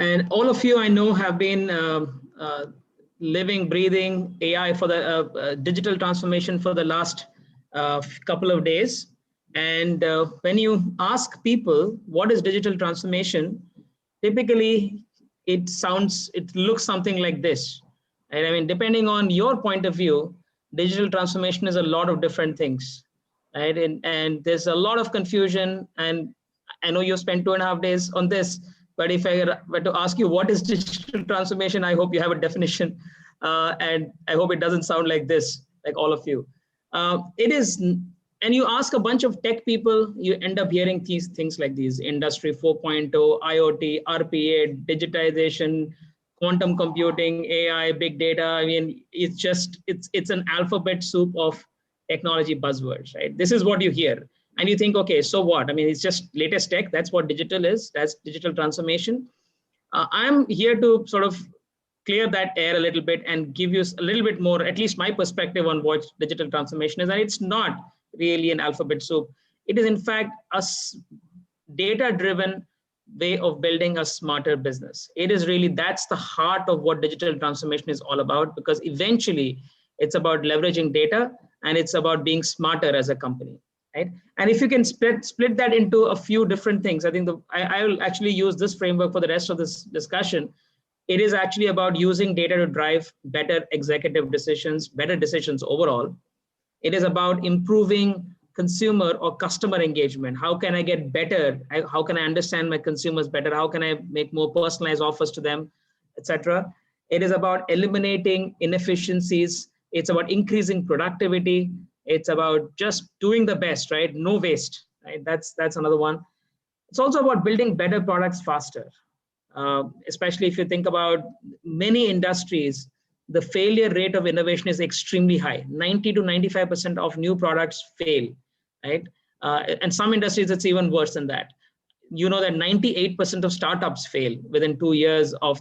And all of you I know have been living, breathing AI for the digital transformation for the last couple of days. And when you ask people what is digital transformation, typically it looks something like this. And I mean, depending on your point of view, digital transformation is a lot of different things, right? And there's a lot of confusion. And I know you spent 2.5 days on this, but if I were to ask you what is digital transformation, I hope you have a definition. And I hope it doesn't sound like this, like all of you. It is, and you ask a bunch of tech people, you end up hearing these things like these: Industry 4.0, IoT, RPA, digitization, quantum computing, AI, big data. I mean, it's an alphabet soup of technology buzzwords, right? This is what you hear. And you think, okay, so what? I mean, it's just latest tech. That's what digital is. That's digital transformation. I'm here to sort of clear that air a little bit and give you a little bit more, at least my perspective on what digital transformation is. And it's not really an alphabet soup. It is in fact a data-driven way of building a smarter business. It is really, that's the heart of what digital transformation is all about, because eventually it's about leveraging data and it's about being smarter as a company. Right? And if you can split that into a few different things, I think I will actually use this framework for the rest of this discussion. It is actually about using data to drive better executive decisions, better decisions overall. It is about improving consumer or customer engagement. How can I get better? How can I understand my consumers better? How can I make more personalized offers to them, etc.? It is about eliminating inefficiencies. It's about increasing productivity. It's about just doing the best, right? No waste, right? That's another one. It's also about building better products faster, especially if you think about many industries, the failure rate of innovation is extremely high. 90 to 95% of new products fail, right? And some industries, it's even worse than that. You know that 98% of startups fail within 2 years of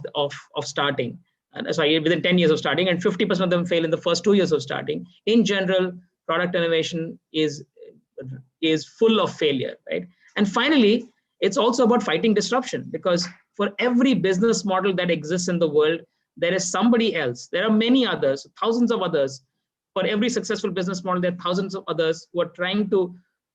starting. Within 10 years of starting, and 50% of them fail in the first 2 years of starting. In general, product innovation is full of failure, right? And finally, it's also about fighting disruption, because for every business model that exists in the world, there is somebody else. There are many others, thousands of others. For every successful business model, there are thousands of others who are trying to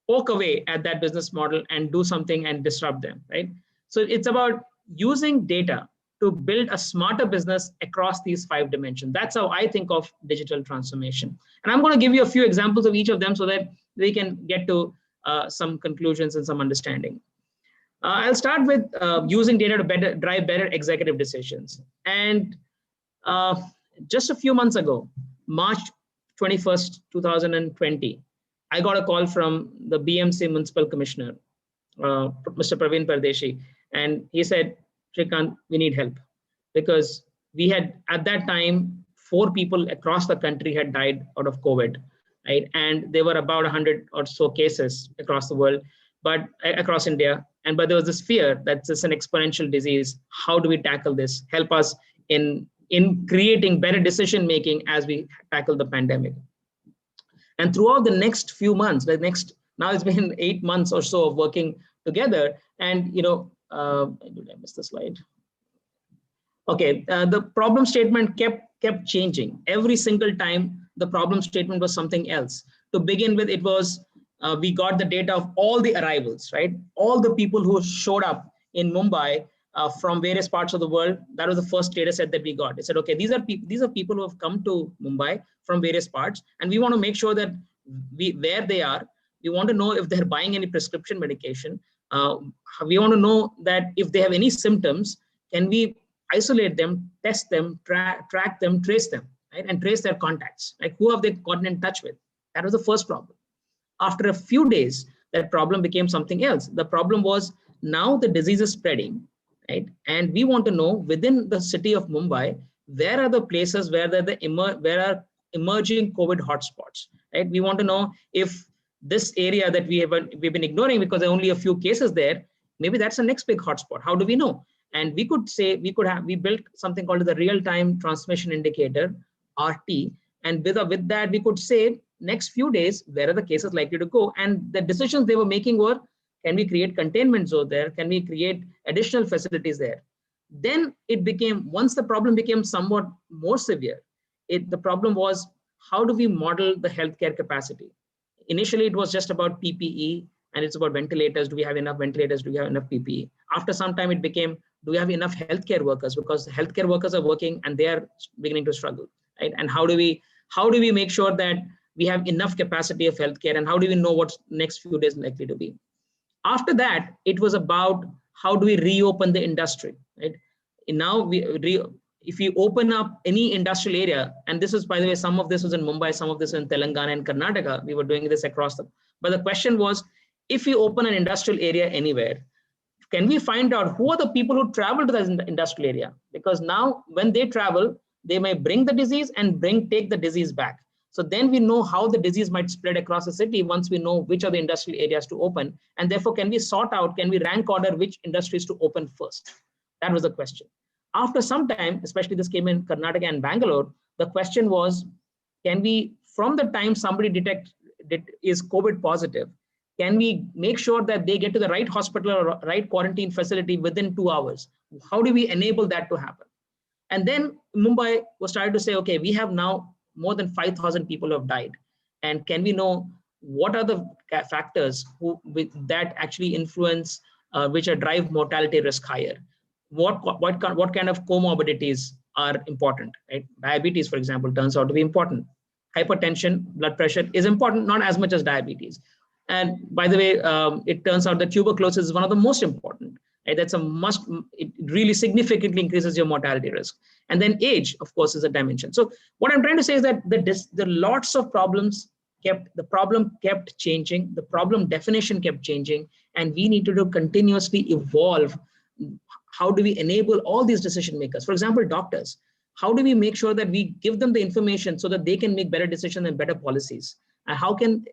poke away at that business model and do something and disrupt them, right? So it's about using data to build a smarter business across these 5 dimensions. That's how I think of digital transformation. And I'm going to give you a few examples of each of them so that we can get to some conclusions and some understanding. I'll start with using data to drive better executive decisions. And just a few months ago, March 21st, 2020, I got a call from the BMC Municipal Commissioner, Mr. Praveen Pardeshi, and he said, Srikanth, we need help, because we had, at that time, 4 people across the country had died out of COVID, right? And there were about 100 or so cases across the world, but across India. But there was this fear that it's an exponential disease. How do we tackle this? Help us in creating better decision-making as we tackle the pandemic. And throughout the next few months, now it's been 8 months or so of working together. And, did I miss the slide? Okay, the problem statement kept changing. Every single time, the problem statement was something else. To begin with, it was, we got the data of all the arrivals, right? All the people who showed up in Mumbai from various parts of the world. That was the first data set that we got. It said, okay, these are people who have come to Mumbai from various parts, and we want to make sure that where they are, we want to know if they're buying any prescription medication. We want to know that if they have any symptoms, can we isolate them, test them, track them, trace them, right? And trace their contacts, like who have they gotten in touch with? That was the first problem. After a few days, that problem became something else. The problem was, now the disease is spreading, right? And we want to know within the city of Mumbai, where are the places where where are emerging COVID hotspots, right? We want to know if this area that we've been ignoring because there are only a few cases there, maybe that's the next big hotspot. How do we know? And we could say, we built something called the real-time transmission indicator, RT. And with that, we could say, next few days, where are the cases likely to go? And the decisions they were making were, can we create containment zone there? Can we create additional facilities there? Then it became, once the problem became somewhat more severe, the problem was, how do we model the healthcare capacity? Initially, it was just about PPE, and it's about ventilators. Do we have enough ventilators? Do we have enough PPE? After some time, it became, do we have enough healthcare workers? Because healthcare workers are working and they are beginning to struggle, right? And how do we make sure that we have enough capacity of healthcare, and how do we know what's next few days likely to be? After that, it was about, how do we reopen the industry, right? And now if you open up any industrial area, and this is, by the way, some of this was in Mumbai, some of this in Telangana and Karnataka, we were doing this across but the question was, if you open an industrial area anywhere, can we find out who are the people who travel to the industrial area? Because now when they travel, they may bring the disease and take the disease back. So then we know how the disease might spread across the city once we know which are the industrial areas to open. And therefore, can we sort out, can we rank order which industries to open first? That was the question. After some time, especially this came in Karnataka and Bangalore, the question was, can we, from the time somebody is COVID positive, can we make sure that they get to the right hospital or right quarantine facility within 2 hours? How do we enable that to happen? And then Mumbai was starting to say, okay, we have now more than 5,000 people who have died. And can we know what are the factors that actually influence, which drive mortality risk higher? What kind of comorbidities are important, right? Diabetes, for example, turns out to be important. Hypertension, blood pressure is important, not as much as diabetes. And by the way, it turns out that tuberculosis is one of the most important. Right? That's a must. It really significantly increases your mortality risk. And then age, of course, is a dimension. So what I'm trying to say is that the lots of problems the problem kept changing, the problem definition kept changing, and we need to continuously evolve. How do we enable all these decision makers? For example, doctors. How do we make sure that we give them the information so that they can make better decisions and better policies? And how can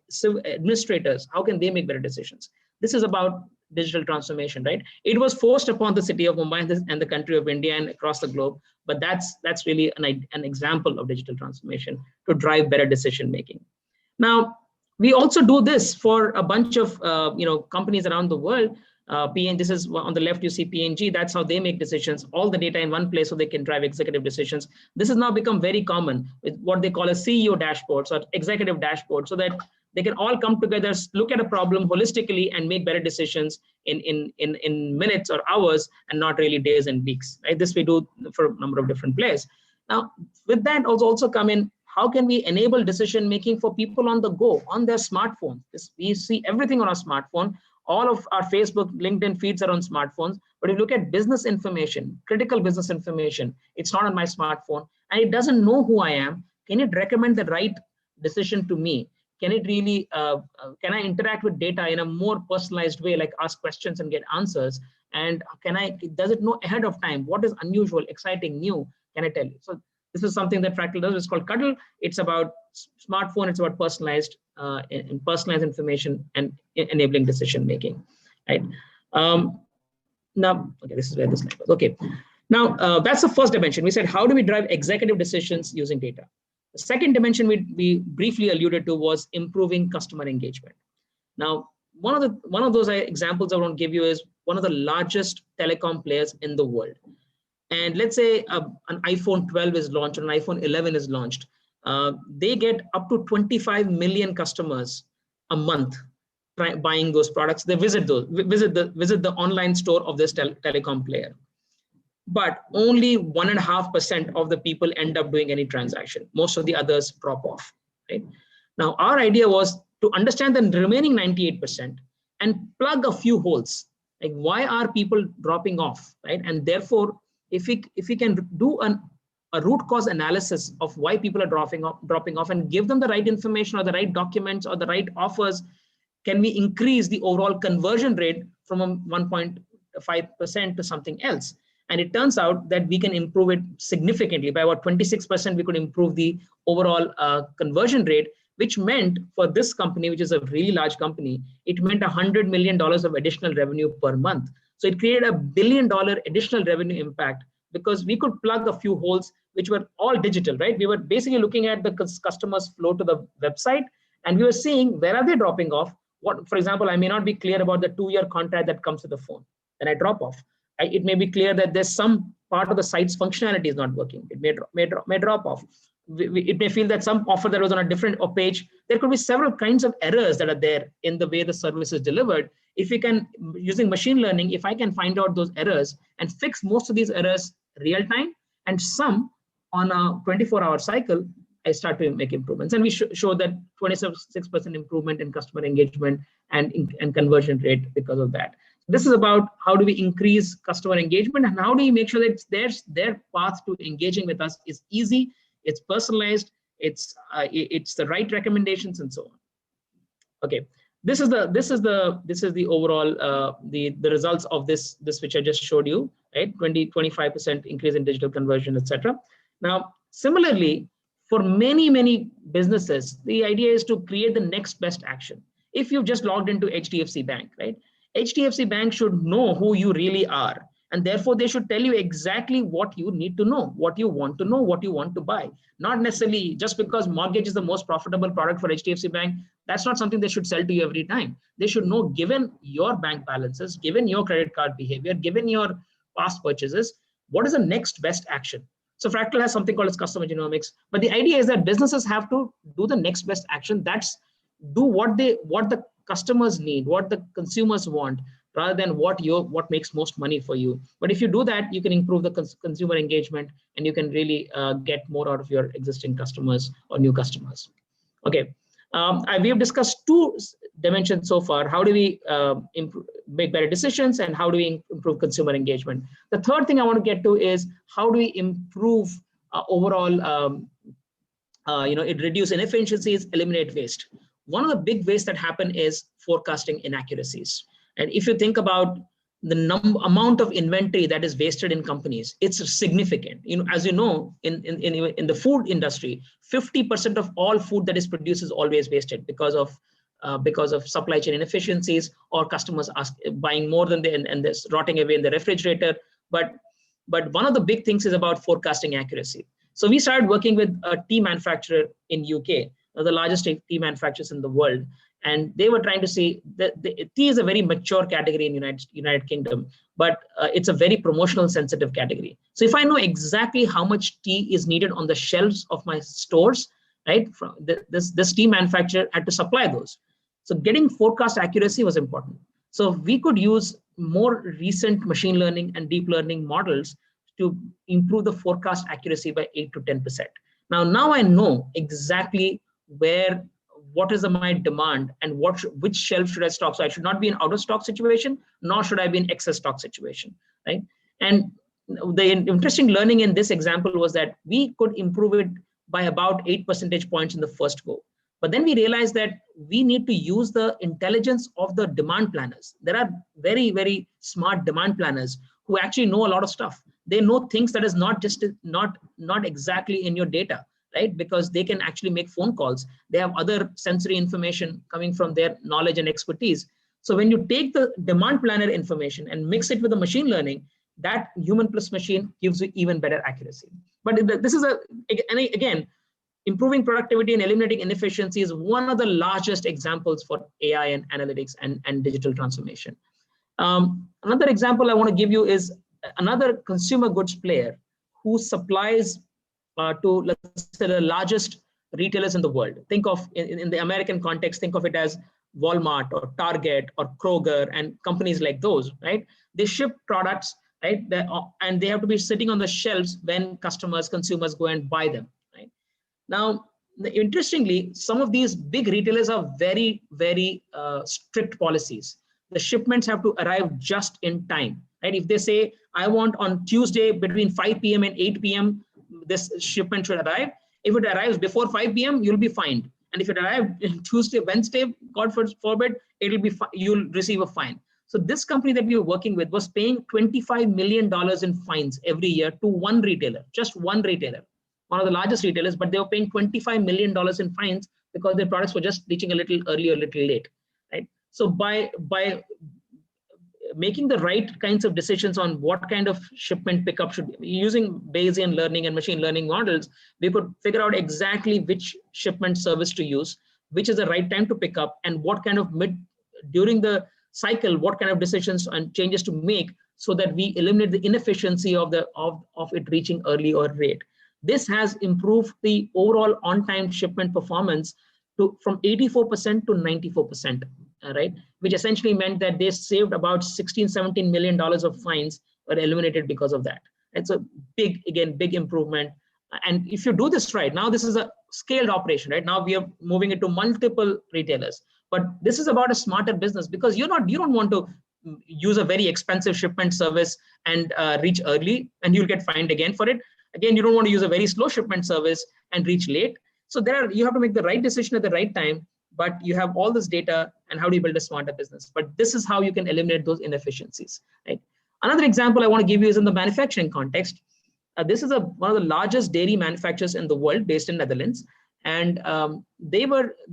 administrators, how can they make better decisions? This is about digital transformation, right? It was forced upon the city of Mumbai and the country of India and across the globe, but that's really an example of digital transformation to drive better decision making. Now, we also do this for a bunch of companies around the world. This is on the left, you see P&G. That's how they make decisions, all the data in one place so they can drive executive decisions. This has now become very common with what they call a CEO dashboard or executive dashboard, so that they can all come together, look at a problem holistically and make better decisions in minutes or hours and not really days and weeks. Right? This we do for a number of different players. Now, with that also come in, how can we enable decision making for people on the go, on their smartphone? We see everything on our smartphone. All of our Facebook, LinkedIn feeds are on smartphones. But if you look at business information, critical business information, it's not on my smartphone and it doesn't know who I am. Can it recommend the right decision to me? Can it really, can I interact with data in a more personalized way, like ask questions and get answers? And does it know ahead of time what is unusual, exciting, new? Can I tell you? So this is something that Fractal does. It's called Cuddle. It's about smartphone. It's about personalized information and enabling decision making. Right. Now, okay, this is where this slide was. Okay. Now, that's the first dimension. We said, how do we drive executive decisions using data? The second dimension we briefly alluded to was improving customer engagement. Now, one of those examples I want to give you is one of the largest telecom players in the world. And let's say an iPhone 12 is launched or an iPhone 11 is launched. They get up to 25 million customers a month buying those products. They visit the online store of this telecom player. But only 1.5% of the people end up doing any transaction. Most of the others drop off. Right? Now, our idea was to understand the remaining 98% and plug a few holes. Like, why are people dropping off? Right? And therefore, if we can do a root cause analysis of why people are dropping off and give them the right information or the right documents or the right offers, can we increase the overall conversion rate from 1.5% to something else? And it turns out that we can improve it significantly. By about 26%, we could improve the overall conversion rate, which meant for this company, which is a really large company, it meant $100 million of additional revenue per month. So it created $1 billion additional revenue impact because we could plug a few holes, which were all digital, right? We were basically looking at the customers' flow to the website, and we were seeing where are they dropping off. What, for example, I may not be clear about the 2-year contract that comes with the phone, then I drop off. it may be clear that there's some part of the site's functionality is not working. It may drop off. It may feel that some offer that was on a different page, there could be several kinds of errors that are there in the way the service is delivered. If we can, using machine learning, if I can find out those errors and fix most of these errors real time and some on a 24-hour cycle, I start to make improvements. And we show that 26% improvement in customer engagement and conversion rate because of that. This is about how do we increase customer engagement and how do you make sure that their path to engaging with us is easy, it's personalized, it's the right recommendations and so on. Okay, this is the overall the results of this which I just showed you, right? 25% increase in digital conversion, etc. Now, similarly, for many businesses, the idea is to create the next best action. If you've just logged into HDFC Bank, right? HDFC Bank should know who you really are. And therefore, they should tell you exactly what you need to know, what you want to know, what you want to buy. Not necessarily just because mortgage is the most profitable product for HDFC Bank, that's not something they should sell to you every time. They should know, given your bank balances, given your credit card behavior, given your past purchases, what is the next best action? So Fractal has something called as customer genomics. But the idea is that businesses have to do the next best action. That's do what the customers need, what the consumers want, rather than what makes most money for you. But if you do that, you can improve the consumer engagement and you can really get more out of your existing customers or new customers. Okay, we have discussed two dimensions so far. How do we make better decisions and how do we improve consumer engagement? The third thing I want to get to is how do we improve overall, reduce inefficiencies, eliminate waste. One of the big wastes that happen is forecasting inaccuracies. And if you think about the amount of inventory that is wasted in companies, it's significant. As you know, in the food industry, 50% of all food that is produced is always wasted because of supply chain inefficiencies or customers buying more than and this rotting away in the refrigerator. But one of the big things is about forecasting accuracy. So we started working with a tea manufacturer in UK, the largest tea manufacturers in the world. And they were trying to see that tea is a very mature category in United Kingdom, but it's a very promotional sensitive category. So if I know exactly how much tea is needed on the shelves of my stores, right, from this tea manufacturer had to supply those. So getting forecast accuracy was important. So we could use more recent machine learning and deep learning models to improve the forecast accuracy by 8 to 10%. Now I know exactly what is my demand and which shelf should I stock. So I should not be in out of stock situation, nor should I be in excess stock situation, right? And the interesting learning in this example was that we could improve it by about 8 percentage points in the first go. But then we realized that we need to use the intelligence of the demand planners. There are very, very smart demand planners who actually know a lot of stuff. They know things that is not exactly in your data, right? Because they can actually make phone calls. They have other sensory information coming from their knowledge and expertise. So when you take the demand planner information and mix it with the machine learning, that human plus machine gives you even better accuracy. But this is again, improving productivity and eliminating inefficiency is one of the largest examples for AI and analytics and digital transformation. Another example I want to give you is another consumer goods player who supplies to, let's say, the largest retailers in the world. Think of, in the American context, think of it as Walmart or Target or Kroger and companies like those, right? They ship products, right? And they have to be sitting on the shelves when consumers go and buy them, right? Now, interestingly, some of these big retailers have very, very strict policies. The shipments have to arrive just in time, right? If they say, I want on Tuesday between 5 p.m. and 8 p.m., this shipment should arrive. If it arrives before 5 p.m., you'll be fined. And if it arrives Tuesday, Wednesday, God forbid, you'll receive a fine. So this company that we were working with was paying $25 million in fines every year to one retailer, just one retailer, one of the largest retailers, but they were paying $25 million in fines because their products were just reaching a little early or a little late, right? So by making the right kinds of decisions on what kind of shipment pickup should be, using Bayesian learning and machine learning models, we could figure out exactly which shipment service to use, which is the right time to pick up, and what kind of during the cycle, what kind of decisions and changes to make so that we eliminate the inefficiency of it reaching early or late. This has improved the overall on-time shipment performance from 84% to 94%, right? Which essentially meant that they saved about $16–17 million of fines were eliminated because of that. It's a big improvement. And if you do this right, now this is a scaled operation, right? Now we are moving it to multiple retailers. But this is about a smarter business, because you don't want to use a very expensive shipment service and reach early and you'll get fined again for it. Again, you don't want to use a very slow shipment service and reach late. So you have to make the right decision at the right time, but you have all this data, and how do you build a smarter business? But this is how you can eliminate those inefficiencies, right? Another example I want to give you is in the manufacturing context. This is one of the largest dairy manufacturers in the world, based in Netherlands. And they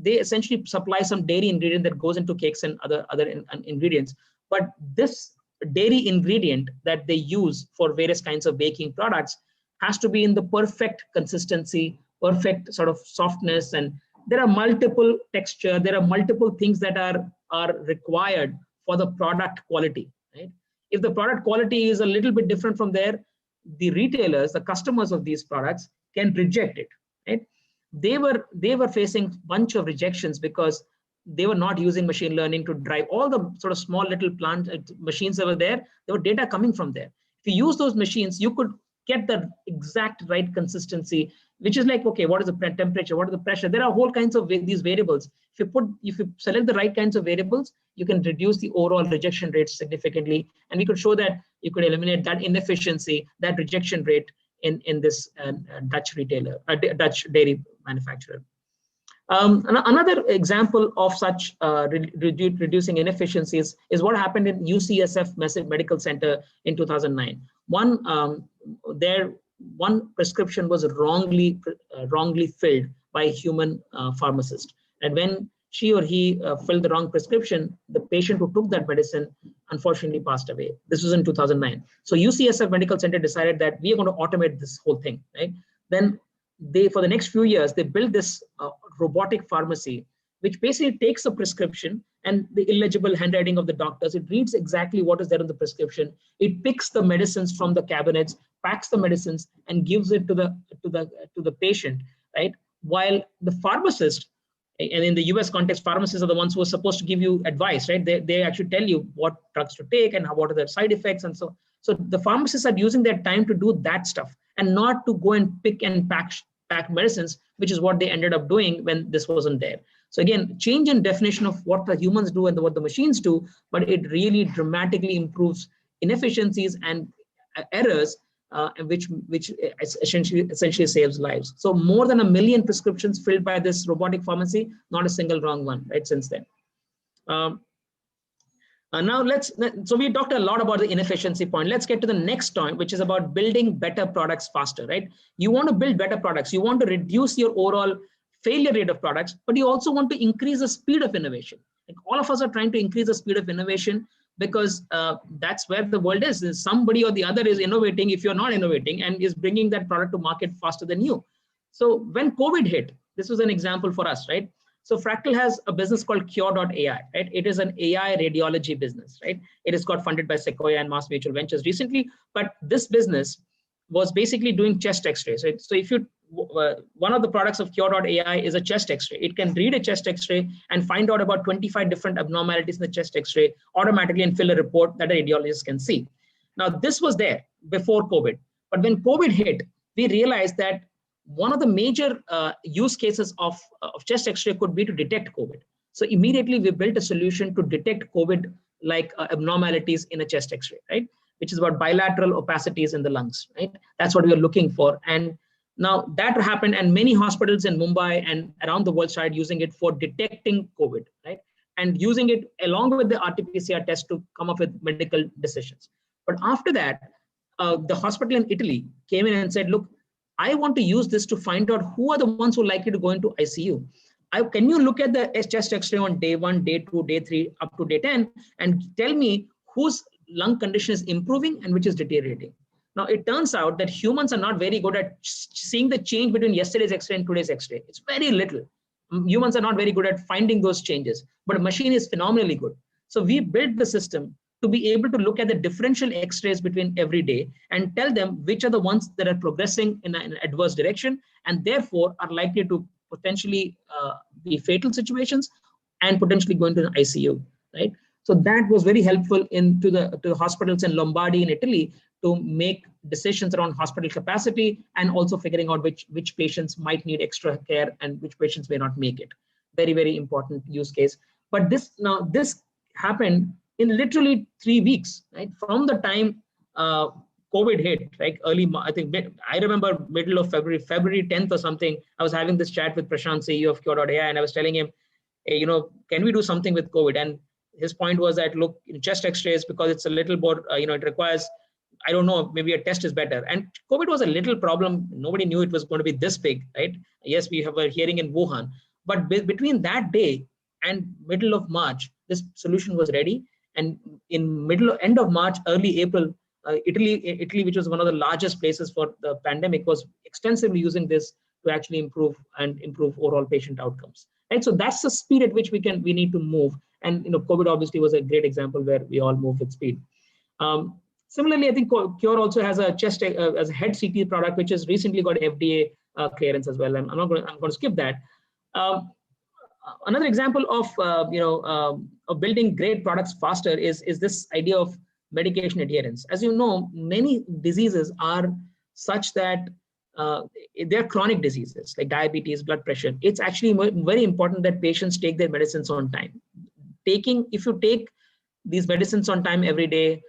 essentially supply some dairy ingredient that goes into cakes and other ingredients. But this dairy ingredient that they use for various kinds of baking products has to be in the perfect consistency, perfect sort of softness, and there are multiple texture, there are multiple things that are required for the product quality, right? If the product quality is a little bit different from there, the retailers, the customers of these products can reject it, right? They were facing a bunch of rejections because they were not using machine learning to drive all the sort of small little plant machines that were there. There were data coming from there. If you use those machines, you could get the exact right consistency, which is like, okay, what is the temperature? What is the pressure? There are whole kinds of these variables. If you select the right kinds of variables, you can reduce the overall rejection rates significantly. And we could show that you could eliminate that inefficiency, that rejection rate in this Dutch dairy manufacturer. Another example of such reducing inefficiencies is what happened in UCSF Medical Center in 2009. One prescription was wrongly filled by a human pharmacist, and when she or he filled the wrong prescription, the patient who took that medicine unfortunately passed away. This was in 2009. So UCSF Medical Center decided that we are going to automate this whole thing, right? Then for the next few years, they built this robotic pharmacy, which basically takes a prescription and the illegible handwriting of the doctors. It reads exactly what is there in the prescription. It picks the medicines from the cabinets, packs the medicines, and gives it to the patient, right? While the pharmacist, and in the US context, pharmacists are the ones who are supposed to give you advice, right? They actually tell you what drugs to take and what are the side effects, and so the pharmacists are using their time to do that stuff and not to go and pick and pack medicines, which is what they ended up doing when this wasn't there. So again, change in definition of what the humans do and what the machines do, but it really dramatically improves inefficiencies and errors, which essentially saves lives. So more than 1 million prescriptions filled by this robotic pharmacy, not a single wrong one, right, since then. Now so we talked a lot about the inefficiency point. Let's get to the next point, which is about building better products faster, right? You want to build better products. You want to reduce your overall failure rate of products, but you also want to increase the speed of innovation. Like all of us are trying to increase the speed of innovation because that's where the world is. Somebody or the other is innovating if you're not innovating and is bringing that product to market faster than you. So when COVID hit, this was an example for us, right? So Fractal has a business called Cure.ai, right? It is an AI radiology business, right? It has got funded by Sequoia and Mass Mutual Ventures recently, but this business was basically doing chest x-rays, right? So if you, one of the products of Cure.ai is a chest x-ray. It can read a chest x-ray and find out about 25 different abnormalities in the chest x-ray automatically and fill a report that a radiologist can see. Now, this was there before COVID, but when COVID hit, we realized that one of the major use cases of chest x-ray could be to detect COVID. So immediately we built a solution to detect COVID-like abnormalities in a chest x-ray, right? Which is about bilateral opacities in the lungs, right? That's what we are looking for. And now that happened, and many hospitals in Mumbai and around the world started using it for detecting COVID, right? And using it along with the RT-PCR test to come up with medical decisions. But after that, the hospital in Italy came in and said, look, I want to use this to find out who are the ones who are likely to go into ICU. Can you look at the chest x-ray on day 1, day 2, day 3, up to day 10, and tell me whose lung condition is improving and which is deteriorating? Now, it turns out that humans are not very good at seeing the change between yesterday's x-ray and today's x-ray. It's very little. Humans are not very good at finding those changes, but a machine is phenomenally good. So we built the system to be able to look at the differential X-rays between every day and tell them which are the ones that are progressing in an adverse direction and therefore are likely to potentially be fatal situations and potentially go into an ICU, right? So that was very helpful to the hospitals in Lombardy in Italy to make decisions around hospital capacity and also figuring out which patients might need extra care and which patients may not make it. Very, very important use case. But this happened in literally 3 weeks, right? From the time COVID hit, right? I think I remember middle of February 10th or something, I was having this chat with Prashant, CEO of Cure.ai, and I was telling him, hey, can we do something with COVID? And his point was that, look, chest X-rays, because it's a little more, it requires, I don't know, maybe a test is better. And COVID was a little problem. Nobody knew it was going to be this big, right? Yes, we have a hearing in Wuhan. But between that day and middle of March, this solution was ready. And in end of March, early April, Italy, which was one of the largest places for the pandemic, was extensively using this to actually improve overall patient outcomes. And so that's the speed at which we need to move. And COVID obviously was a great example where we all move with speed. Similarly, I think Cure also has a chest as a head CT product, which has recently got FDA clearance as well. I'm going to skip that. Another example of building great products faster is this idea of medication adherence. As you know, many diseases are such that they're chronic diseases like diabetes, blood pressure. It's actually very important that patients take their medicines on time. If you take these medicines on time every day,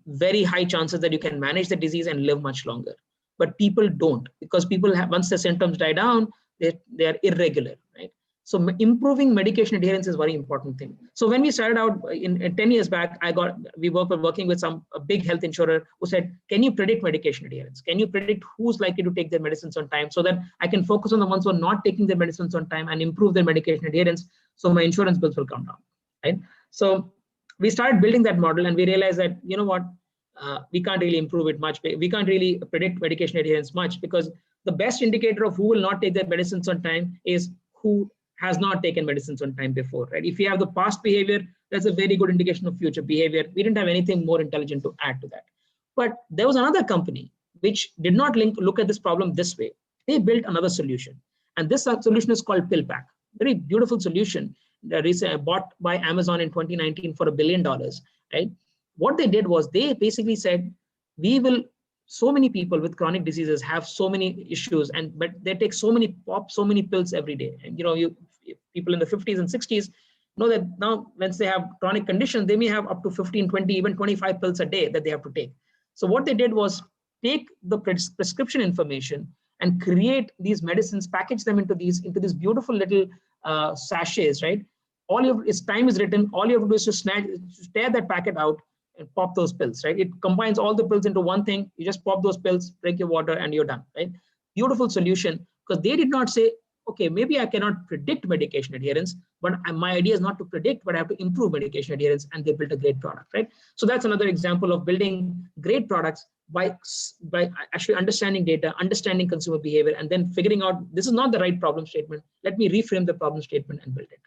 very high chances that you can manage the disease and live much longer. But people don't, because people have, once the symptoms die down, they are irregular, right? So improving medication adherence is a very important thing. So when we started out in 10 years back, we were working with a big health insurer who said, can you predict medication adherence? Can you predict who's likely to take their medicines on time so that I can focus on the ones who are not taking their medicines on time and improve their medication adherence so my insurance bills will come down, right? So we started building that model and we realized that, we can't really improve it much. We can't really predict medication adherence much because the best indicator of who will not take their medicines on time is who has not taken medicines on time before, right? If you have the past behavior, that's a very good indication of future behavior. We didn't have anything more intelligent to add to that. But there was another company which did not look at this problem this way. They built another solution. And this solution is called PillPack. Very beautiful solution. Bought by Amazon in 2019 for $1 billion, right? What they did was they basically said, so many people with chronic diseases have so many issues, but they take so many pills every day. And people in the 50s and 60s know that now once they have chronic conditions, they may have up to 15, 20, even 25 pills a day that they have to take. So what they did was take the prescription information and create these medicines, package them into these beautiful little sachets, right? Time is written. All you have to do is to tear that packet out and pop those pills, right? It combines all the pills into one thing. You just pop those pills, drink your water, and you're done, right? Beautiful solution, because they did not say, okay, maybe I cannot predict medication adherence, but my idea is not to predict, but I have to improve medication adherence, and they built a great product, right? So that's another example of building great products by actually understanding data, understanding consumer behavior, and then figuring out this is not the right problem statement. Let me reframe the problem statement and build it.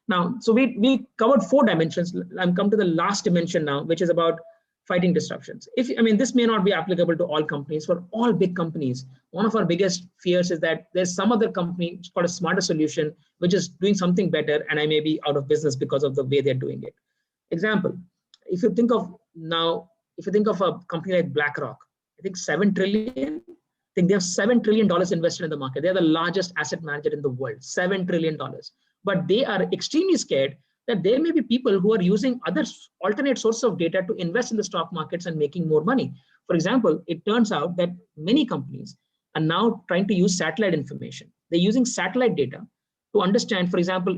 Now, so we covered 4 dimensions. I'm come to the last dimension now, which is about fighting disruptions. This may not be applicable to all companies. For all big companies, one of our biggest fears is that there's some other company called a smarter solution, which is doing something better, and I may be out of business because of the way they're doing it. Example, if you think of a company like BlackRock, I think 7 trillion. I think they have $7 trillion invested in the market. They're the largest asset manager in the world, $7 trillion. But they are extremely scared that there may be people who are using other alternate sources of data to invest in the stock markets and making more money. For example, it turns out that many companies are now trying to use satellite information. They're using satellite data to understand, for example,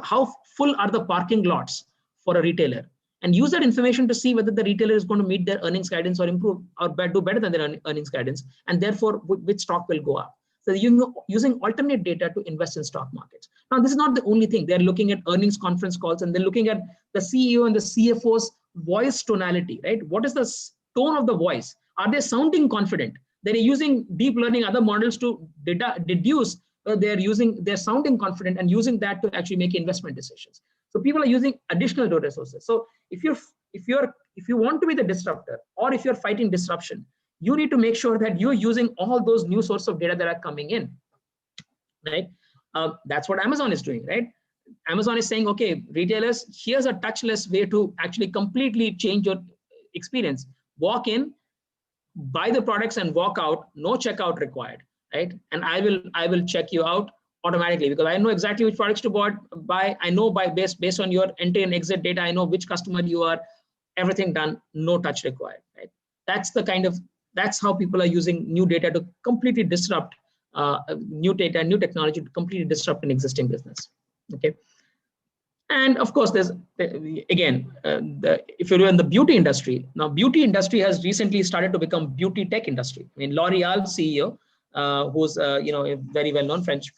how full are the parking lots for a retailer, and use that information to see whether the retailer is going to meet their earnings guidance or improve or do better than their earnings guidance, and therefore which stock will go up. So you're using alternate data to invest in stock markets. Now, this is not the only thing. They're looking at earnings conference calls, and they're looking at the CEO and the CFO's voice tonality, right? What is the tone of the voice? Are they sounding confident? They're using deep learning, other models to deduce they're sounding confident and using that to actually make investment decisions. So people are using additional data sources. So if you want to be the disruptor, or if you're fighting disruption, you need to make sure that you're using all those new sources of data that are coming in, right? That's what Amazon is doing, right? Amazon is saying, okay, retailers, here's a touchless way to actually completely change your experience. Walk in, buy the products and walk out, no checkout required, right? And I will check you out automatically, because I know exactly which products to buy. I know based on your entry and exit data, I know which customer you are, everything done, no touch required, right? That's how people are using new data to completely disrupt new data, new technology to completely disrupt an existing business. Okay. And of course, there's again, if you're in the beauty industry, now beauty industry has recently started to become beauty tech industry. I mean, L'Oreal CEO, who's a very well-known French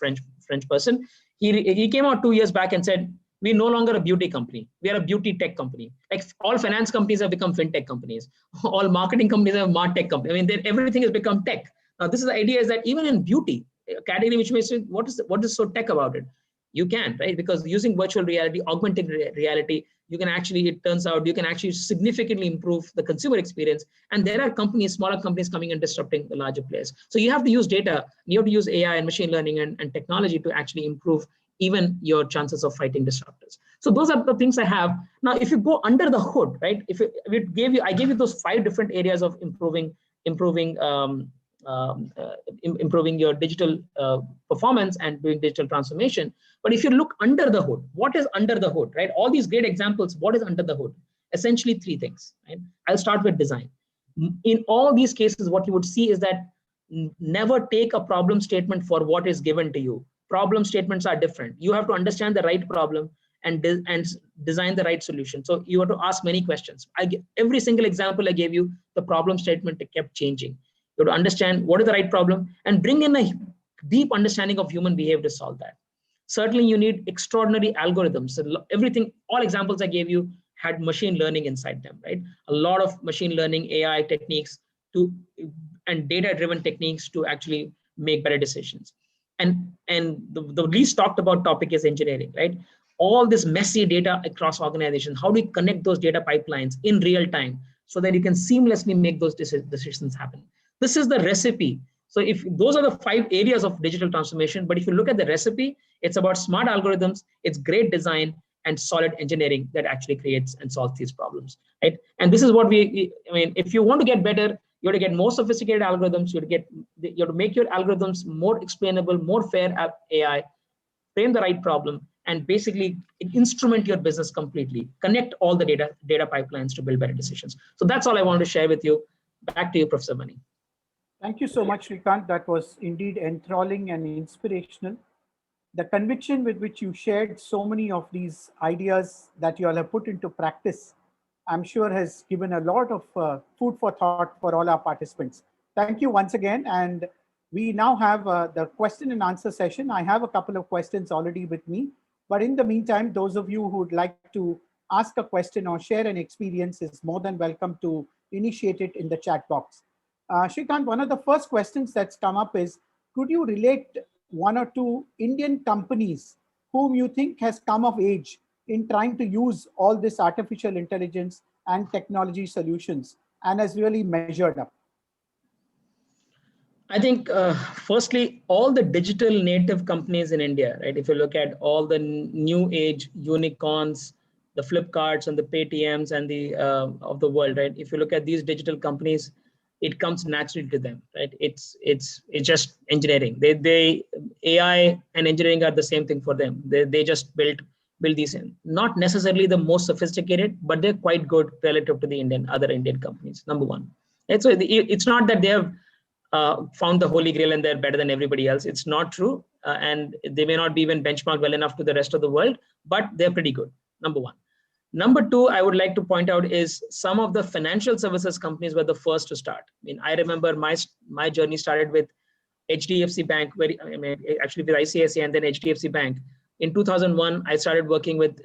person, he came out 2 years back and said, we're no longer a beauty company. We are a beauty tech company. Like all finance companies have become fintech companies. All marketing companies have martech companies. I mean, everything has become tech. Now, this is the idea, is that even in beauty, a category which may say, what is so tech about it? You can, right? Because using virtual reality, augmented reality, you can actually, it turns out, you can actually significantly improve the consumer experience. And there are companies, smaller companies coming and disrupting the larger players. So you have to use data, you have to use AI and machine learning and technology to actually improve even your chances of fighting disruptors. So those are the things I have. Now, if you go under the hood, right? I gave you those 5 different areas of improving your digital performance and doing digital transformation. But if you look under the hood, what is under the hood, right? All these great examples, what is under the hood? Essentially 3 things, right? I'll start with design. In all these cases, what you would see is that never take a problem statement for what is given to you. Problem statements are different. You have to understand the right problem and design the right solution. So you have to ask many questions. Every single example I gave you, the problem statement kept changing. You have to understand what is the right problem and bring in a deep understanding of human behavior to solve that. Certainly, you need extraordinary algorithms. So all examples I gave you had machine learning inside them, right? A lot of machine learning, AI techniques and data-driven techniques to actually make better decisions. And the least talked about topic is engineering, right? All this messy data across organizations. How do we connect those data pipelines in real time so that you can seamlessly make those decisions happen? This is the recipe. So if those are the 5 areas of digital transformation, but if you look at the recipe, it's about smart algorithms, it's great design, and solid engineering that actually creates and solves these problems, right? And this is what if you want to get better, you have to get more sophisticated algorithms. You have to make your algorithms more explainable, more fair AI, frame the right problem, and basically instrument your business completely. Connect all the data pipelines to build better decisions. So that's all I wanted to share with you. Back to you, Professor Mani. Thank you so much, Srikanth. That was indeed enthralling and inspirational. The conviction with which you shared so many of these ideas that you all have put into practice, I'm sure has given a lot of food for thought for all our participants. Thank you once again. And we now have the question and answer session. I have a couple of questions already with me. But in the meantime, those of you who would like to ask a question or share an experience is more than welcome to initiate it in the chat box. Srikanth, one of the first questions that's come up is, could you relate 1 or 2 Indian companies whom you think has come of age in trying to use all this artificial intelligence and technology solutions and has really measured up? I think, firstly, all the digital native companies in India, right? If you look at all the new age unicorns, the Flipkarts and the Paytms and the of the world, right? If you look at these digital companies, it comes naturally to them, right? It's just engineering. They AI and engineering are the same thing for them. They just build these in. Not necessarily the most sophisticated, but they're quite good relative to the other Indian companies. Number one, and so it's not that they have found the holy grail and they're better than everybody else. It's not true, and they may not be even benchmarked well enough to the rest of the world, but they're pretty good. Number one. Number 2, I would like to point out is some of the financial services companies were the first to start. I mean, I remember my journey started with HDFC Bank, actually with ICICI and then HDFC Bank. In 2001, I started working with,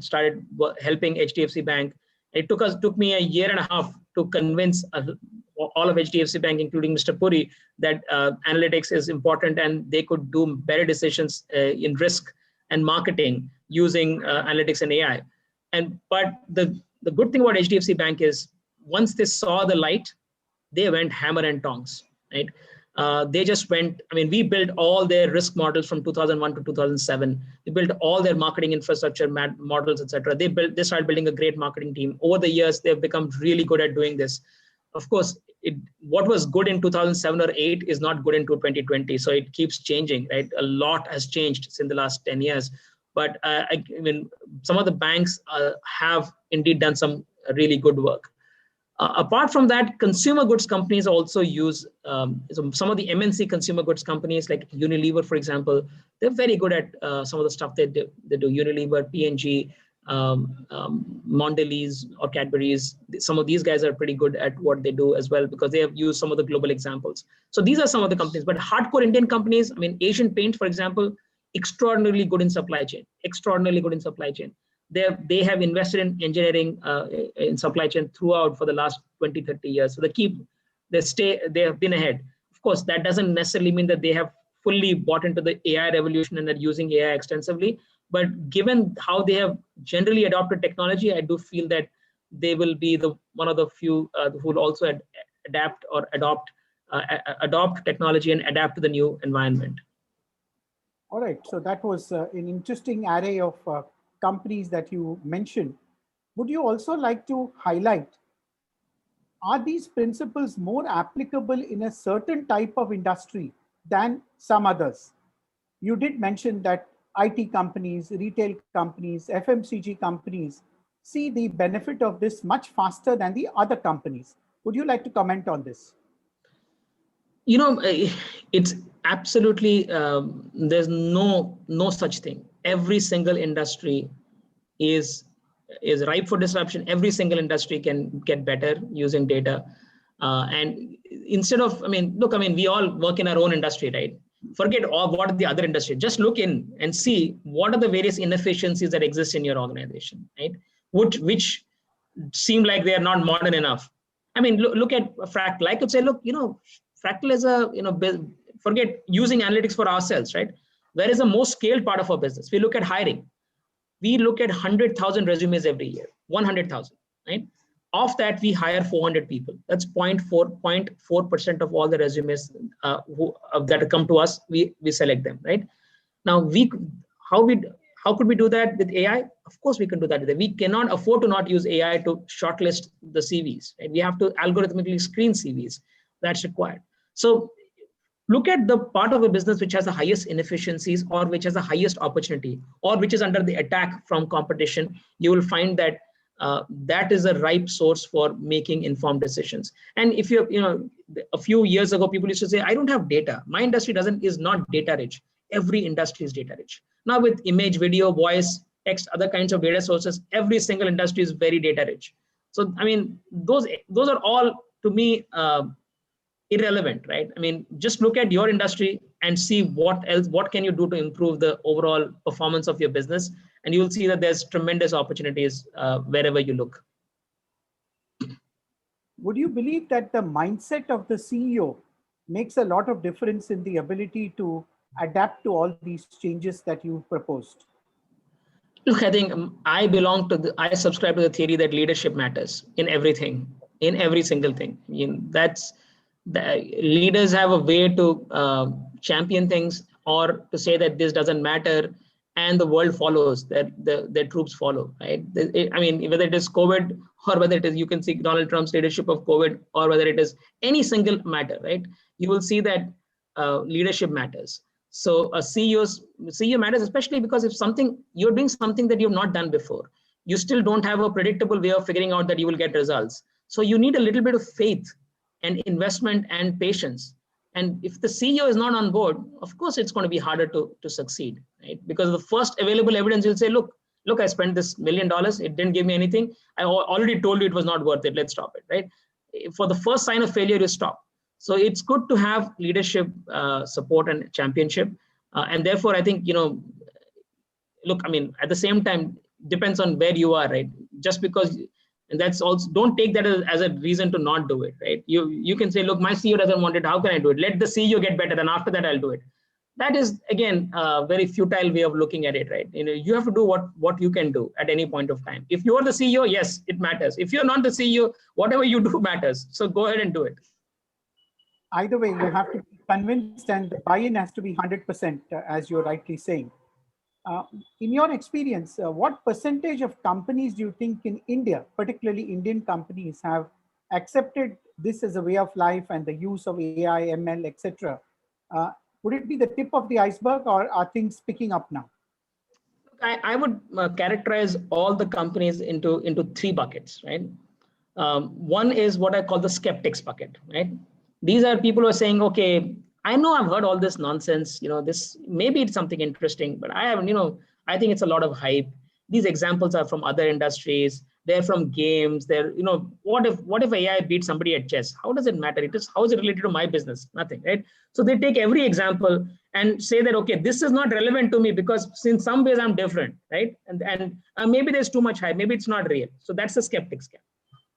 started helping HDFC Bank. It took me a year and a half to convince all of HDFC Bank, including Mr. Puri, that analytics is important and they could do better decisions in risk and marketing using analytics and AI. But the good thing about HDFC Bank is once they saw the light, they went hammer and tongs, right? They just went, I mean, we built all their risk models from 2001 to 2007. We built all their marketing infrastructure models, etc. They started building a great marketing team. Over the years, they've become really good at doing this. Of course, what was good in 2007 or 8 is not good in 2020. So it keeps changing, right? A lot has changed since the last 10 years. But I mean, some of the banks have indeed done some really good work. Apart from that, consumer goods companies also use some of the MNC consumer goods companies like Unilever, for example. They're very good at some of the stuff they do. Unilever, P&G, Mondelez or Cadbury's. Some of these guys are pretty good at what they do as well because they have used some of the global examples. So these are some of the companies. But hardcore Indian companies, I mean, Asian Paint, for example, extraordinarily good in supply chain. Extraordinarily good in supply chain. They have invested in engineering in supply chain throughout for the last 20, 30 years. So they have been ahead. Of course, that doesn't necessarily mean that they have fully bought into the AI revolution and are using AI extensively. But given how they have generally adopted technology, I do feel that they will be one of the few who will also adopt technology and adapt to the new environment. All right. So that was an interesting array of companies that you mentioned. Would you also like to highlight, are these principles more applicable in a certain type of industry than some others? You did mention that IT companies, retail companies, FMCG companies see the benefit of this much faster than the other companies. Would you like to comment on this? You know, it's absolutely, there's no such thing. Every single industry is ripe for disruption. Every single industry can get better using data. And instead of, I mean, look, I mean, we all work in our own industry, right? Forget what are the other industry. Just look in and see what are the various inefficiencies that exist in your organization, right? Which seem like they are not modern enough. I mean, look at Fractal. I could say, look, you know, Fractal is forget using analytics for ourselves, right? Where is the most scaled part of our business? We look at hiring. We look at 100,000 resumes every year, 100,000, right? Of that, we hire 400 people. That's 0.4% of all the resumes that come to us. We select them, right? Now, how could we do that with AI? Of course, we can do that with AI. We cannot afford to not use AI to shortlist the CVs. Right? We have to algorithmically screen CVs. That's required. So look at the part of a business which has the highest inefficiencies or which has the highest opportunity or which is under the attack from competition. You will find that that is a ripe source for making informed decisions. And if a few years ago, people used to say, I don't have data. My industry is not data rich. Every industry is data rich. Now with image, video, voice, text, other kinds of data sources, every single industry is very data rich. So, I mean, those are all, to me, irrelevant, right? I mean, just look at your industry and see what can you do to improve the overall performance of your business. And you will see that there's tremendous opportunities wherever you look. Would you believe that the mindset of the CEO makes a lot of difference in the ability to adapt to all these changes that you proposed? Look, I think I subscribe to the theory that leadership matters in everything, in every single thing. Leaders have a way to champion things or to say that this doesn't matter and the world follows, that their troops follow, right? I mean, whether it is COVID or whether it is, you can see Donald Trump's leadership of COVID or whether it is any single matter, right? You will see that leadership matters. So a CEO matters, especially because if you're doing something that you've not done before, you still don't have a predictable way of figuring out that you will get results. So you need a little bit of faith and investment and patience. And if the CEO is not on board, of course, it's going to be harder to succeed, right? Because the first available evidence will say, look, I spent this $1 million. It didn't give me anything. I already told you it was not worth it. Let's stop it, right? For the first sign of failure, you stop. So it's good to have leadership support and championship. And therefore, I think, look, I mean, at the same time, depends on where you are, right? Just because, and that's also, don't take that as a reason to not do it, right? You can say, look, my CEO doesn't want it. How can I do it? Let the CEO get better. And after that, I'll do it. that is again a very futile way of looking at it, right? You have to do what you can do at any point of time. If you are the CEO, yes, it matters. If you're not the CEO, whatever you do matters. So go ahead and do it. Either way, you have to be convinced, and the buy-in has to be 100%, as you're rightly saying. In your experience, what percentage of companies do you think in India, particularly Indian companies, have accepted this as a way of life and the use of AI, ML, etc.? Would it be the tip of the iceberg, or are things picking up now? I would characterize all the companies into three buckets, right? One is what I call the skeptics bucket, right? These are people who are saying, okay, I know I've heard all this nonsense, this maybe it's something interesting, but I haven't, I think it's a lot of hype. These examples are from other industries. They're from games. They're, what if AI beats somebody at chess? How does it matter? How is it related to my business? Nothing, right? So they take every example and say that, okay, this is not relevant to me because in some ways I'm different, right? And maybe there's too much hype. Maybe it's not real. So that's the skeptics camp.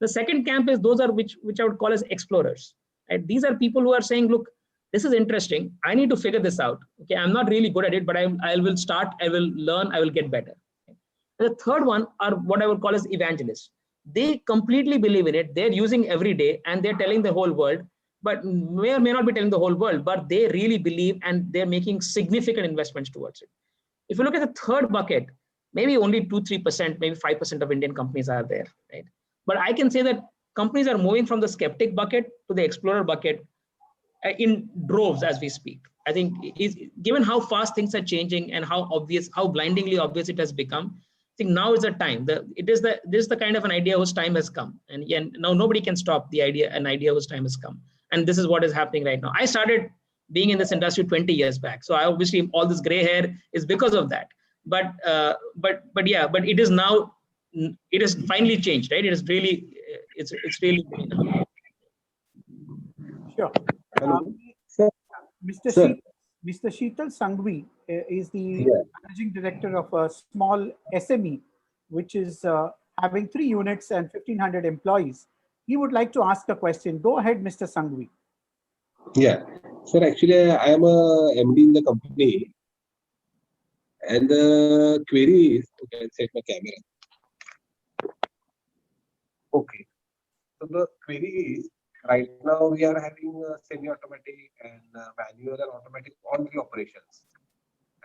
The second camp is those are which I would call as explorers, right? These are people who are saying, look, this is interesting. I need to figure this out. Okay, I'm not really good at it, but I will start. I will learn. I will get better. The third one are what I would call as evangelists. They completely believe in it. They're using every day and they're telling the whole world, but may or may not be telling the whole world, but they really believe and they're making significant investments towards it. If you look at the third bucket, maybe only 2-3%, maybe 5% of Indian companies are there, right? But I can say that companies are moving from the skeptic bucket to the explorer bucket in droves as we speak. I think given how fast things are changing and how blindingly obvious it has become, I think now is the time. This is the kind of an idea whose time has come, and now nobody can stop an idea whose time has come. And this is what is happening right now. I started being in this industry 20 years back, so I obviously all this gray hair is because of that. But it is now. It has finally changed, right? It is really, it's really now. Sure. Mr. Sheetal Sanghvi is the managing director of a small SME, which is having 3 units and 1,500 employees. He would like to ask a question. Go ahead, Mr. Sanghvi. Yeah, sir, actually, I am a MD in the company. And the query is, okay, I'll set my camera. Okay, so the query is, right now we are having semi-automatic and manual and automatic all the operations.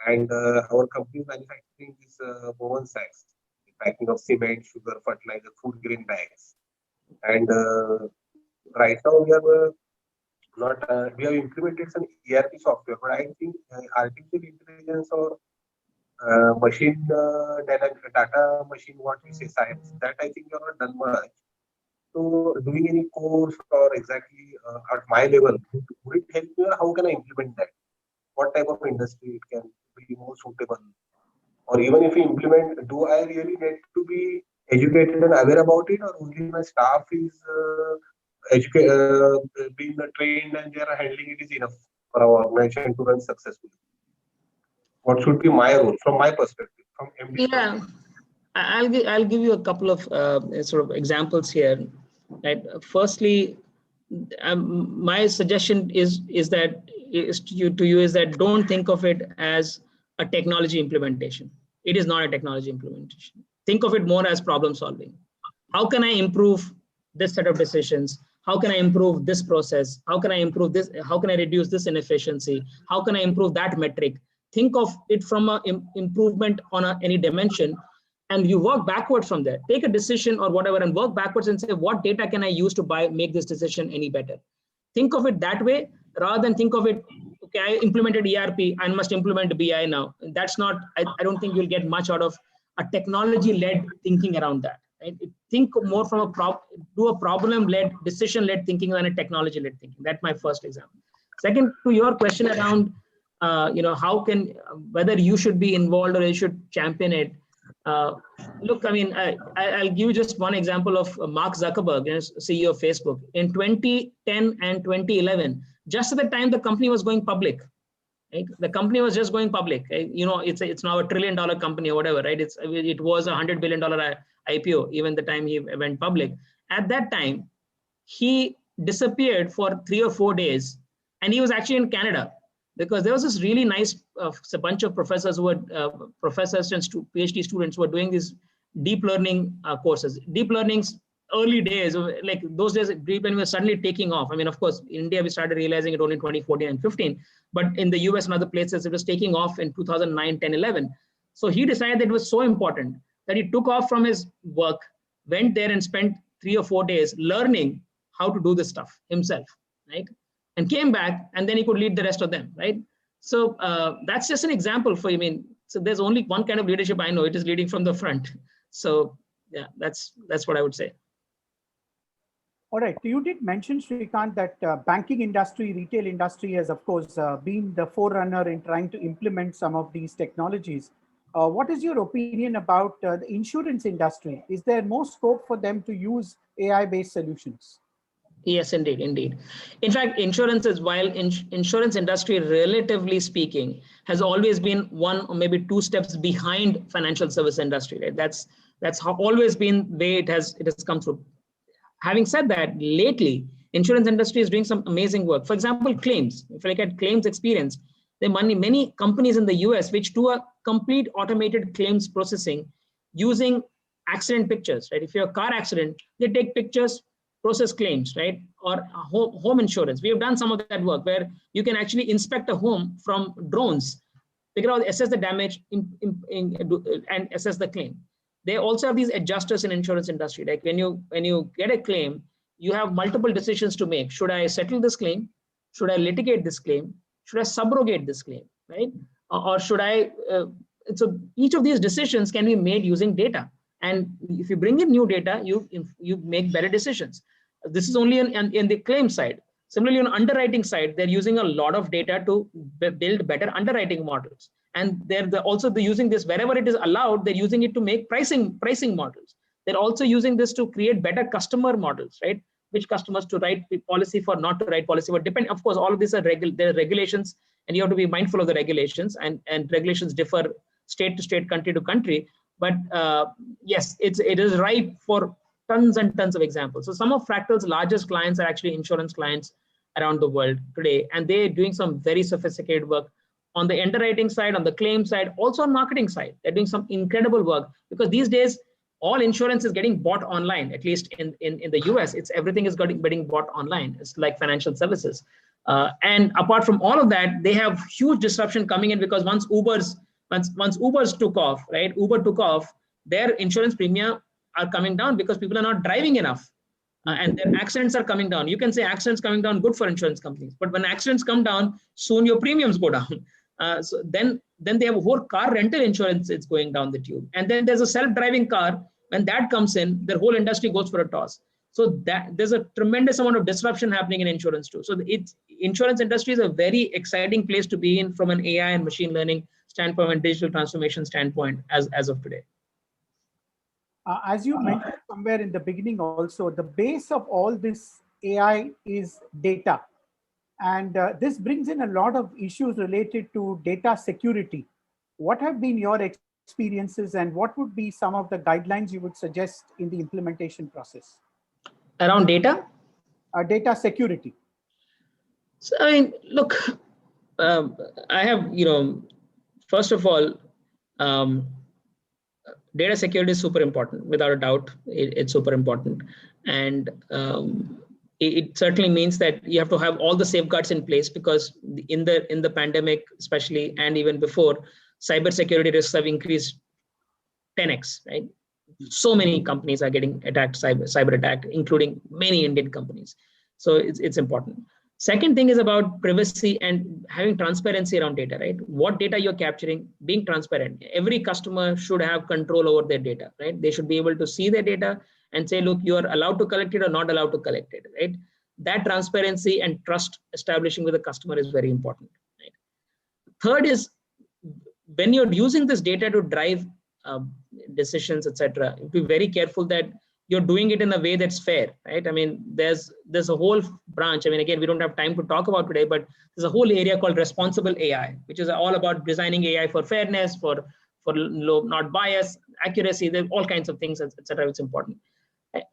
And our company is manufacturing this woven sacks, packing of cement, sugar, fertilizer, food grain bags. And right now we have we have implemented some ERP software, but I think artificial intelligence or machine data machine, what we say, science, that I think you are not done much. So doing any course or exactly at my level, would it help me, or how can I implement that? What type of industry it can be more suitable? Or even if you implement, do I really need to be educated and aware about it, or only my staff is being trained and they are handling it is enough for our organization to run successfully? What should be my role from my perspective, from MD? Yeah, I'll give you a couple of sort of examples here. Right. Firstly, my suggestion is that don't think of it as a technology implementation. It is not a technology implementation. Think of it more as problem solving. How can I improve this set of decisions? How can I improve this process? How can I improve this? How can I reduce this inefficiency? How can I improve that metric? Think of it from an improvement on any dimension, and you work backwards from there. Take a decision or whatever and work backwards and say, what data can I use to make this decision any better? Think of it that way rather than think of it, okay, I implemented ERP, I must implement BI now. That's not, I don't think you'll get much out of a technology-led thinking around that. Right? Think more from do a problem-led, decision-led thinking than a technology-led thinking. That's my first example. Second, to your question around, how can, whether you should be involved or you should champion it. Look, I mean, I'll give you just one example of Mark Zuckerberg, CEO of Facebook. In 2010 and 2011, just at the time the company was going public, right? The company was just going public. It's now $1 trillion company or whatever, right? It was a $100 billion IPO even the time he went public. At that time, he disappeared for 3 or 4 days, and he was actually in Canada. because there was this really nice a bunch of professors who were professors and PhD students who were doing these deep learning courses. Deep learning's early days, like those days, deep learning was suddenly taking off. I mean, of course, in India, we started realizing it only in 2014 and 15, but in the US and other places, it was taking off in 2009, 10, 11. So he decided that it was so important that he took off from his work, went there and spent 3 or 4 days learning how to do this stuff himself, right? And came back, and then he could lead the rest of them, right? So that's just an example for, I mean, so there's only one kind of leadership I know, it is leading from the front. So yeah, that's what I would say. All right, you did mention, Srikanth, that banking industry, retail industry has, of course, been the forerunner in trying to implement some of these technologies. What is your opinion about the insurance industry? Is there more scope for them to use AI-based solutions? Yes, indeed, indeed. In fact, insurance is, while insurance industry, relatively speaking, has always been 1 or maybe 2 steps behind financial service industry. Right? That's how always been the way it has come through. Having said that, lately, insurance industry is doing some amazing work. For example, claims. If you look at claims experience, there are many companies in the US which do a complete automated claims processing using accident pictures. Right? If you're a car accident, they take pictures, process claims, right? Or home insurance. We have done some of that work where you can actually inspect a home from drones, figure out, assess the damage, and assess the claim. They also have these adjusters in insurance industry. Like when you get a claim, you have multiple decisions to make. Should I settle this claim? Should I litigate this claim? Should I subrogate this claim, right? Or should I? So each of these decisions can be made using data. And if you bring in new data, you make better decisions. This is only in the claim side. Similarly, on underwriting side, they're using a lot of data to build better underwriting models. And they're also using this wherever it is allowed. They're using it to make pricing models. They're also using this to create better customer models, right? Which customers to write policy for, not to write policy, but depend. Of course, all of these are there are regulations, and you have to be mindful of the regulations. And regulations differ state to state, country to country. But yes, it is ripe for tons and tons of examples. So some of Fractal's largest clients are actually insurance clients around the world today, and they're doing some very sophisticated work on the underwriting side, on the claim side, also on marketing side. They're doing some incredible work, because these days all insurance is getting bought online. At least in the US, everything is getting bought online. It's like financial services. And apart from all of that, they have huge disruption coming in, because once Uber's took off, right? Uber took off, their insurance premium are coming down because people are not driving enough, and their accidents are coming down. You can say accidents coming down, good for insurance companies, but when accidents come down, soon your premiums go down. So then they have a whole car rental insurance, it's going down the tube. And then there's a self-driving car. When that comes in, their whole industry goes for a toss. So there's a tremendous amount of disruption happening in insurance too. So insurance industry is a very exciting place to be in from an AI and machine learning standpoint and digital transformation standpoint as of today. As you mentioned somewhere in the beginning also, the base of all this AI is data. And this brings in a lot of issues related to data security. What have been your experiences, and what would be some of the guidelines you would suggest in the implementation process? Around data? Data security. So, I mean, look, I have, first of all, data security is super important, without a doubt. It's super important. And it certainly means that you have to have all the safeguards in place, because in the pandemic, especially, and even before, cybersecurity risks have increased 10x, right? So many companies are getting attacked, cyber attacked, including many Indian companies. So it's important. Second thing is about privacy and having transparency around data, right? What data you're capturing, being transparent. Every customer should have control over their data, right? They should be able to see their data and say, look, you are allowed to collect it or not allowed to collect it, right? That transparency and trust establishing with the customer is very important, right? Third is, when you're using this data to drive decisions, etc., be very careful that you're doing it in a way that's fair, right? I mean, there's a whole branch. I mean, again, we don't have time to talk about today, but there's a whole area called responsible AI, which is all about designing AI for fairness, for low, not bias, accuracy. There's all kinds of things, etc. It's important.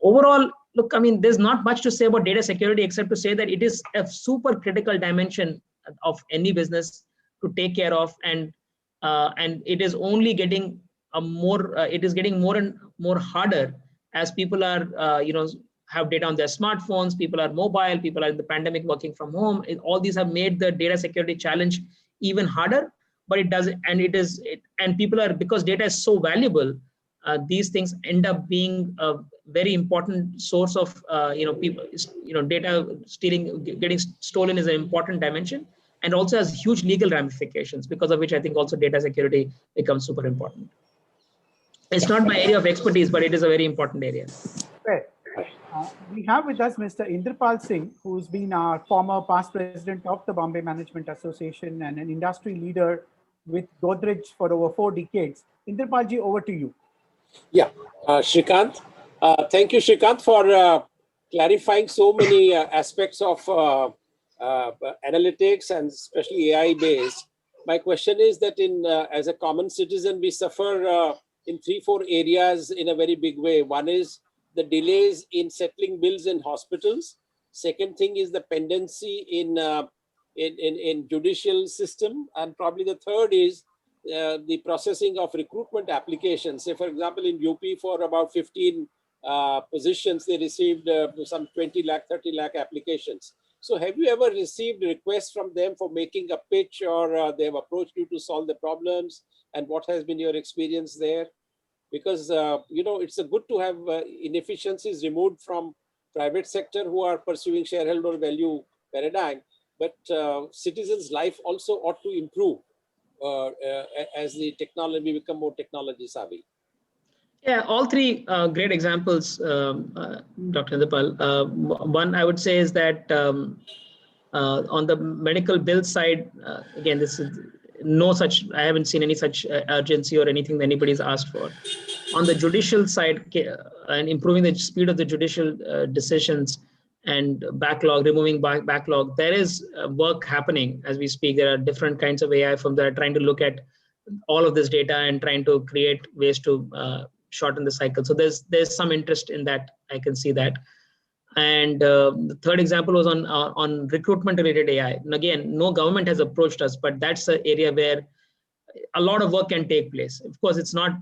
Overall, look, I mean, there's not much to say about data security except to say that it is a super critical dimension of any business to take care of, and it is only getting it is getting more and more harder as people are have data on their smartphones, people are mobile, people are in the pandemic working from home. All these have made the data security challenge even harder. But it does, and people are, because data is so valuable, these things end up being a very important source of people. Data stealing, getting stolen is an important dimension, and also has huge legal ramifications, because of which I think also data security becomes super important. It's not my area of expertise, but it is a very important area. Fair. We have with us Mr. Inderpal Singh, who's been our former past president of the Bombay Management Association and an industry leader with Godrej for over 4 decades. Inderpal ji, over to you. Yeah, Srikanth. Thank you, Srikanth, for clarifying so many aspects of analytics, and especially AI based. My question is that as a common citizen, we suffer in 3-4 areas in a very big way. One is the delays in settling bills in hospitals. Second thing is the pendency in judicial system, and probably the third is the processing of recruitment applications. Say, for example, in UP, for about 15 positions, they received some 20 lakh, 30 lakh applications. So have you ever received requests from them for making a pitch, or they have approached you to solve the problems? And what has been your experience there? Because, it's good to have inefficiencies removed from private sector who are pursuing shareholder value paradigm, but citizens' life also ought to improve as the technology become more technology savvy. Yeah, all three great examples, Dr. Inderpal. One I would say is that on the medical bill side, again, this is I haven't seen any such urgency or anything that anybody's asked for. On the judicial side, and improving the speed of the judicial decisions and removing backlog, there is work happening as we speak. There are different kinds of AI firms that are trying to look at all of this data and trying to create ways to shorten the cycle. So there's some interest in that. I can see that. And the third example was on recruitment related AI. And again, no government has approached us, but that's an area where a lot of work can take place. Of course, it's not,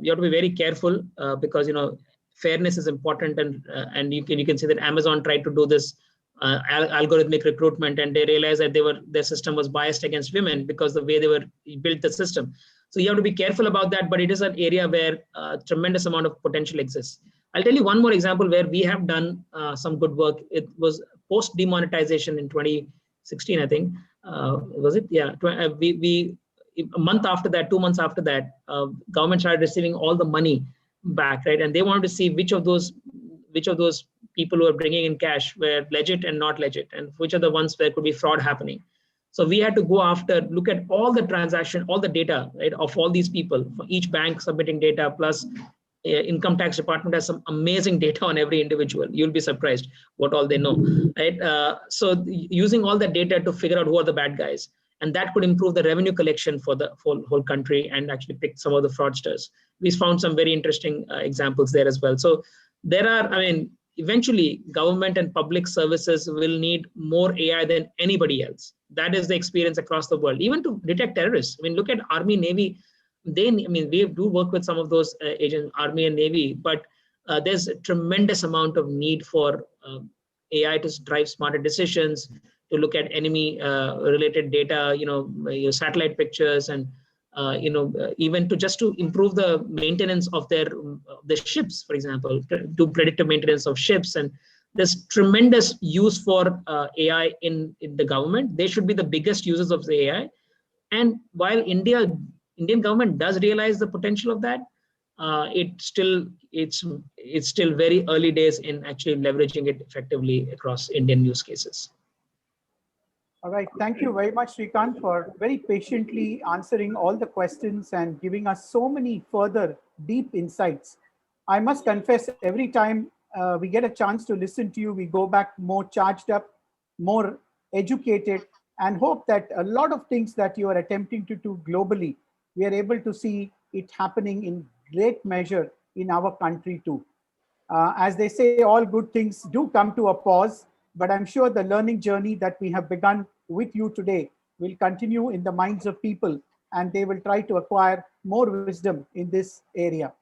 you have to be very careful because, fairness is important. And you can see that Amazon tried to do this algorithmic recruitment, and they realized that their system was biased against women because the way they built the system. So you have to be careful about that, but it is an area where a tremendous amount of potential exists. I'll tell you one more example where we have done some good work. It was post demonetization in 2016, I think. Was it? Yeah. We a month after that, 2 months after that, government started receiving all the money back, right? And they wanted to see which of those people who are bringing in cash were legit and not legit, and which are the ones where could be fraud happening. So we had to go after, look at all the transaction, all the data, right, of all these people, for each bank submitting data, plus income tax department has some amazing data on every individual. You'll be surprised what all they know, right? So using all that data to figure out who are the bad guys, and that could improve the revenue collection for the whole country and actually pick some of the fraudsters. We found some very interesting examples there as well. So there are, eventually government and public services will need more AI than anybody else. That is the experience across the world, even to detect terrorists. Look at Army, Navy. We do work with some of those agents, Army and Navy, but there's a tremendous amount of need for AI to drive smarter decisions, to look at enemy related data, your satellite pictures, and even to improve the maintenance of the ships, for example, do predictive maintenance of ships. And there's tremendous use for AI in the government. They should be the biggest users of the AI. And while Indian government does realize the potential of that, it's still very early days in actually leveraging it effectively across Indian use cases. All right. Thank you very much, Srikanth, for very patiently answering all the questions and giving us so many further deep insights. I must confess, every time we get a chance to listen to you, we go back more charged up, more educated, and hope that a lot of things that you are attempting to do globally, we are able to see it happening in great measure in our country too. As they say, all good things do come to a pause, but I'm sure the learning journey that we have begun with you today will continue in the minds of people, and they will try to acquire more wisdom in this area.